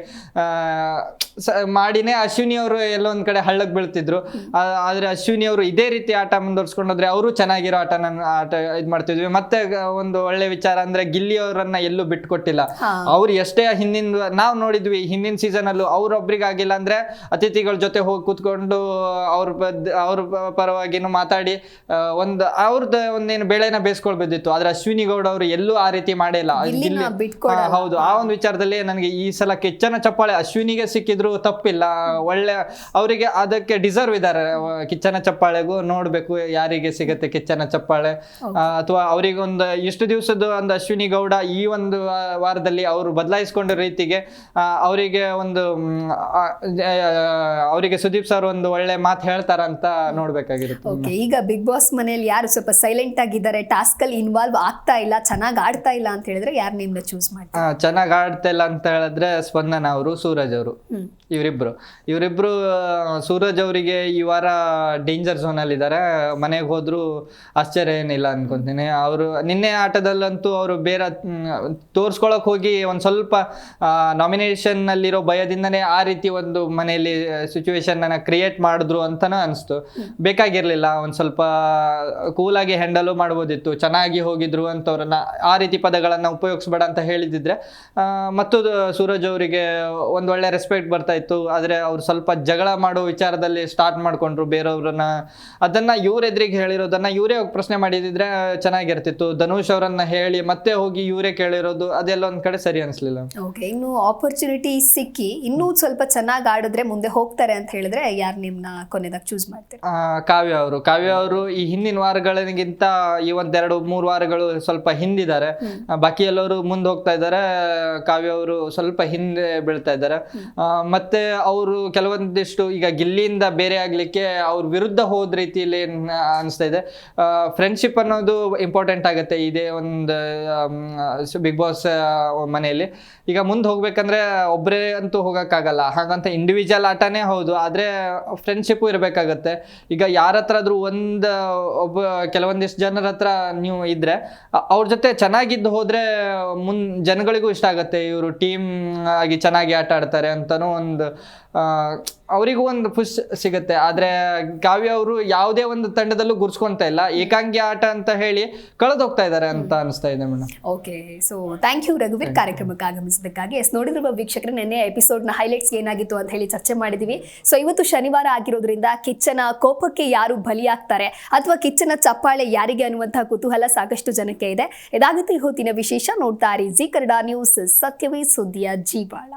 ಮಾಡಿನೇ ಅಶ್ವಿನಿ ಅವರು ಎಲ್ಲೊಂದ್ ಕಡೆ ಹಳ್ಳಕ್ ಬೀಳ್ತಿದ್ರು. ಆದ್ರೆ ಅಶ್ವಿನಿ ಅವರು ಇದೇ ರೀತಿ ಆಟ ಮುಂದುವರ್ಸ್ಕೊಂಡೋದ್ರೆ ಅವರು ಚೆನ್ನಾಗಿರೋ ಆಟ ಇದ್ ಮಾಡ್ತಿದ್ವಿ. ಮತ್ತೆ ಒಂದು ಒಳ್ಳೆ ವಿಚಾರ ಅಂದ್ರೆ ಗಿಲ್ಲಿ ಅವರನ್ನ ಎಲ್ಲೂ ಬಿಟ್ಕೊಟ್ಟಿಲ್ಲ. ಅವ್ರು ಎಷ್ಟೇ ನಾವು ನೋಡಿದ್ವಿ ಹಿಂದಿನ ಸೀಸನ್ ಅಲ್ಲೂ ಅವ್ರೊಬ್ರಿಗಾಗಿಲ್ಲ ಅಂದ್ರೆ ಅತಿಥಿಗಳ ಜೊತೆ ಹೋಗಿ ಕೂತ್ಕೊಂಡು ಅವ್ರ ಪರವಾಗಿನೂ ಮಾತಾಡಿ ಒಂದೇನು ಬೆಳೆನ ಬೇಯಿಸ್ಕೊಳ್ಬೋದಿತ್ತು. ಆದ್ರೆ ಅಶ್ವಿನಿ ಗೌಡ ಅವರು ಎಲ್ಲೂ ಆ ರೀತಿ ಮಾಡಿಲ್ಲ. ಹೌದು, ಆ ಒಂದು ವಿಚಾರದಲ್ಲಿ ನನಗೆ ಈ ಸಲ ಕಿಚ್ಚನ ಚಪ್ಪಾಳೆ ಅಶ್ವಿನಿಗೆ ಸಿಕ್ಕಿದ್ರು ತಪ್ಪಿಲ್ಲ. ಒಳ್ಳೆ ಅವರಿಗೆ ಅದಕ್ಕೆ ಡಿಸರ್ವ್ ಇದ್ದಾರೆ ಕಿಚ್ಚನ ಚಪ್ಪಾಳೆಗೂ. ನೋಡ್ಬೇಕು ಯಾರಿಗೆ ಸಿಗತ್ತೆ ಕಿಚ್ಚನ ಚಪ್ಪಾಳೆ. ಅಥವಾ ಅವರಿಗೆ ಒಂದು ಇಷ್ಟು ದಿವಸದ ಒಂದು ಅಶ್ವಿನಿ ಗೌಡ ಈ ಒಂದು ವಾರದಲ್ಲಿ ಅವರು ಬದಲಾಯಿಸ್ಕೊಂಡ ರೀತಿಗೆ ಅವರಿಗೆ ಒಂದು ಅವರಿಗೆ ಸುದೀಪ್ ಸರ್ ಒಂದು ಒಳ್ಳೆ ಮಾತು ಹೇಳ್ತಾರ ಅಂತ ನೋಡ್ಬೇಕಾಗಿರುತ್ತೆ. ಓಕೆ, ಈಗ ಬಿಗ್ ಬಾಸ್ ಮನೆಯಲ್ಲಿ ಯಾರು ಸ್ವಲ್ಪ ಸೈಲೆಂಟ್ ಆಗಿದ್ದಾರೆ, ಟಾಸ್ಕ್ ಅಲ್ಲಿ ಇನ್ವಾಲ್ವ್ ಆಗ್ತಾ ಇಲ್ಲ, ಚೆನ್ನಾಗಿ ಆಡ್ತಾ ಇಲ್ಲ ಅಂತ ಹೇಳಿದ್ರೆ ಯಾರು ನಿಮ್ನ ಚೂಸ್ ಮಾಡ್ತಾರೆ? ಚೆನ್ನಾಗಿ ಆಡ್ತಾ ಇಲ್ಲ ಅಂತ ಹೇಳಿದ್ರೆ ಸ್ಪಂದನ ಅವರು, ಸೂರಜ್ ಅವರು, ಇವರಿಬ್ರು ಸೂರಜ್ ಅವರಿಗೆ ಈ ವಾರ ಡೇಂಜರ್ ಝೋನ್ ಅಲ್ಲಿ ಇದ್ದಾರೆ. ಮನೆಗೆ ಹೋದ್ರು ಆಶ್ಚರ್ಯ ಏನಿಲ್ಲ ಅನ್ಕೊಂತೀನಿ. ಅವರು ನಿನ್ನೆ ಆಟದಲ್ಲಂತೂ ಅವರು ಬೇರೆ ತೋರ್ಸ್ಕೊಳಕ್ ಹೋಗಿ ಒಂದ್ ಸ್ವಲ್ಪ ನಾಮಿನೇಷನ್ ನಲ್ಲಿರೋ ಭಯದಿಂದನೇ ಆ ರೀತಿ ಒಂದು ಮನೆಯಲ್ಲಿ ಸಿಚುವೇಶನ್ ಅನ್ನ ಕ್ರಿಯೇಟ್ ಮಾಡಿದ್ರು ಅಂತಾನು ಅನಿಸ್ತು. ಬೇಕಾಗಿರ್ಲಿಲ್ಲ, ಒಂದ್ ಸ್ವಲ್ಪ ಕೂಲಾಗಿ ಹ್ಯಾಂಡಲ್ ಮಾಡ್ಬೋದಿತ್ತು. ಚೆನ್ನಾಗಿ ಹೋಗಿದ್ರು ಅಂತವ್ರನ್ನ ಆ ರೀತಿ ಪದಗಳನ್ನ ಉಪಯೋಗಿಸ್ಬೇಡ ಅಂತ ಹೇಳಿದಿದ್ರೆ ಮತ್ತು ಸೂರಜ್ ಅವರಿಗೆ ಒಂದ್ ಒಳ್ಳೆ ರೆಸ್ಪೆಕ್ಟ್ ಬರ್ತಾ ಇತ್ತು. ಆದ್ರೆ ಅವ್ರು ಸ್ವಲ್ಪ ಜಗಳ ಮಾಡೋ ವಿಚಾರದಲ್ಲಿ ಸ್ಟಾರ್ಟ್ ಮಾಡ್ಕೊಂಡ್ರು ಬೇರೆಯವ್ರನ್ನ. ಅದನ್ನ ಎದುರಿಗೆ ಹೇಳಿರೋದನ್ನ ಇವರೇ ಪ್ರಶ್ನೆ ಮಾಡಿದಿದ್ರೆ ಚೆನ್ನಾಗಿರ್ತಿತ್ತು. ಧನುಷ್ ಅವರನ್ನ ಹೇಳಿ ಮತ್ತೆ ಹೋಗಿ ಇವರೇ ಕೇಳಿರೋದು ಅದೆಲ್ಲ ಒಂದ್ ಕಡೆ ಸರಿ ಅನ್ಸ್ಲಿಲ್ಲ. ಓಕೆ, ಇನ್ನು ಆಪರ್ಚುನಿಟಿ ಸಿಕ್ಕಿ ಇನ್ನೂ ಸ್ವಲ್ಪ ಚೆನ್ನಾಗಿ ಆಡಿದ್ರೆ ಮುಂದೆ ಹೋಗ್ತಾರೆ ಅಂತ ಹೇಳಿದ್ರೆ ಯಾರು ನಿಮ್ನ ಕೊನೆದಾಗ ಚೂಸ್ ಮಾಡ್ತಾರೆ? ಕಾವ್ಯ ಅವರು ಈ ಹಿಂದಿನ ವಾರಗಳಿಗಿಂತ ಈ ಒಂದೆರಡು ಮೂರು ವಾರಗಳು ಸ್ವಲ್ಪ ಹಿಂದಿದ್ದಾರೆ. ಬಾಕಿ ಎಲ್ಲವರು ಮುಂದೆ ಹೋಗ್ತಾ ಇದ್ದಾರೆ. ಕಾವ್ಯ ಅವರು ಸ್ವಲ್ಪ ಹಿಂದೆ ಬೀಳ್ತಾ ಇದ್ದಾರೆ. ಮತ್ತೆ ಅವರು ಕೆಲವೊಂದಿಷ್ಟು ಈಗ ಗಿಲ್ಲಿಯಿಂದ ಬೇರೆ ಆಗ್ಲಿಕ್ಕೆ ಅವ್ರ ವಿರುದ್ಧ ಹೋದ ರೀತಿಯಲ್ಲಿ ಅನಿಸ್ತಾ ಇದೆ. ಫ್ರೆಂಡ್ಶಿಪ್ ಅನ್ನೋದು ಇಂಪಾರ್ಟೆಂಟ್ ಆಗುತ್ತೆ ಇದೇ ಒಂದು ಬಿಗ್ ಬಾಸ್ ಮನೆಯಲ್ಲಿ. ಈಗ ಮುಂದೆ ಹೋಗ್ಬೇಕಂದ್ರೆ ಒಬ್ಬರೇ ಅಂತೂ ಹೋಗಕ್ಕಾಗಲ್ಲ. ಹಾಗಂತ ಇಂಡಿವಿಜುವಲ್ ಆಟನೇ ಹೌದು, ಆದ್ರೆ ಫ್ರೆಂಡ್ಶಿಪ್ ಇರಬೇಕಾಗತ್ತೆ. ಈಗ ಯಾರ ಹತ್ರ ಆದ್ರೂ ಕೆಲವೊಂದಿಷ್ಟು ಜನರ ಹತ್ರ ನೀವು ಇದ್ರೆ ಅವ್ರ ಜೊತೆ ಚೆನ್ನಾಗಿದ್ದು ಹೋದ್ರೆ ಜನಗಳಿಗೂ ಇಷ್ಟ ಆಗತ್ತೆ. ಇವರು ಟೀಮ್ ಆಗಿ ಚೆನ್ನಾಗಿ ಆಟ ಆಡ್ತಾರೆ ಅಂತಾನು ಒಂದು ಅವರಿಗೂ ಒಂದು ಪುಷ್ ಸಿಗುತ್ತೆ. ಆದ್ರೆ ಕಾವ್ಯ ಅವರು ಯಾವುದೇ ಒಂದು ತಂಡದಲ್ಲೂ ಗುರ್ಸ್ಕೊಂತ ಇಲ್ಲ, ಏಕಾಂಗಿ ಆಟ ಅಂತ ಹೇಳಿ ಕಳೆದೋಗ್ತಾ ಇದ್ದಾರೆ ಅಂತ ಅನಿಸ್ತಾ ಇದೆ madam. Okay, so thank you ರಘುವೀರ್ ಕಾರ್ಯಕ್ರಮಕ್ಕೆ ಆಗಮಿಸಿದ್ದಕ್ಕಾಗಿ. ನೋಡಿರುವ ವೀಕ್ಷಕರು, ನಿನ್ನೆ ಎಪಿಸೋಡ್ನ ಹೈಲೈಟ್ಸ್ ಏನಾಗಿತ್ತು ಅಂತ ಹೇಳಿ ಚರ್ಚೆ ಮಾಡಿದೀವಿ. ಸೊ ಇವತ್ತು ಶನಿವಾರ ಆಗಿರೋದ್ರಿಂದ ಕಿಚ್ಚನ ಕೋಪಕ್ಕೆ ಯಾರು ಬಲಿಯಾಗ್ತಾರೆ ಅಥವಾ ಕಿಚ್ಚನ ಚಪ್ಪಾಳೆ ಯಾರಿಗೆ ಅನ್ನುವಂತಹ ಕುತೂಹಲ ಸಾಕಷ್ಟು ಜನಕ್ಕೆ ಇದೆ. ಇದಾಗುತ್ತೆ ಈ ಹೊತ್ತಿನ ವಿಶೇಷ. ನೋಡ್ತಾ ಇರಿ ಜಿ ಕನ್ನಡ ನ್ಯೂಸ್, ಸತ್ಯವೇ ಸುದ್ದಿಯ ಜೀವಾಳ.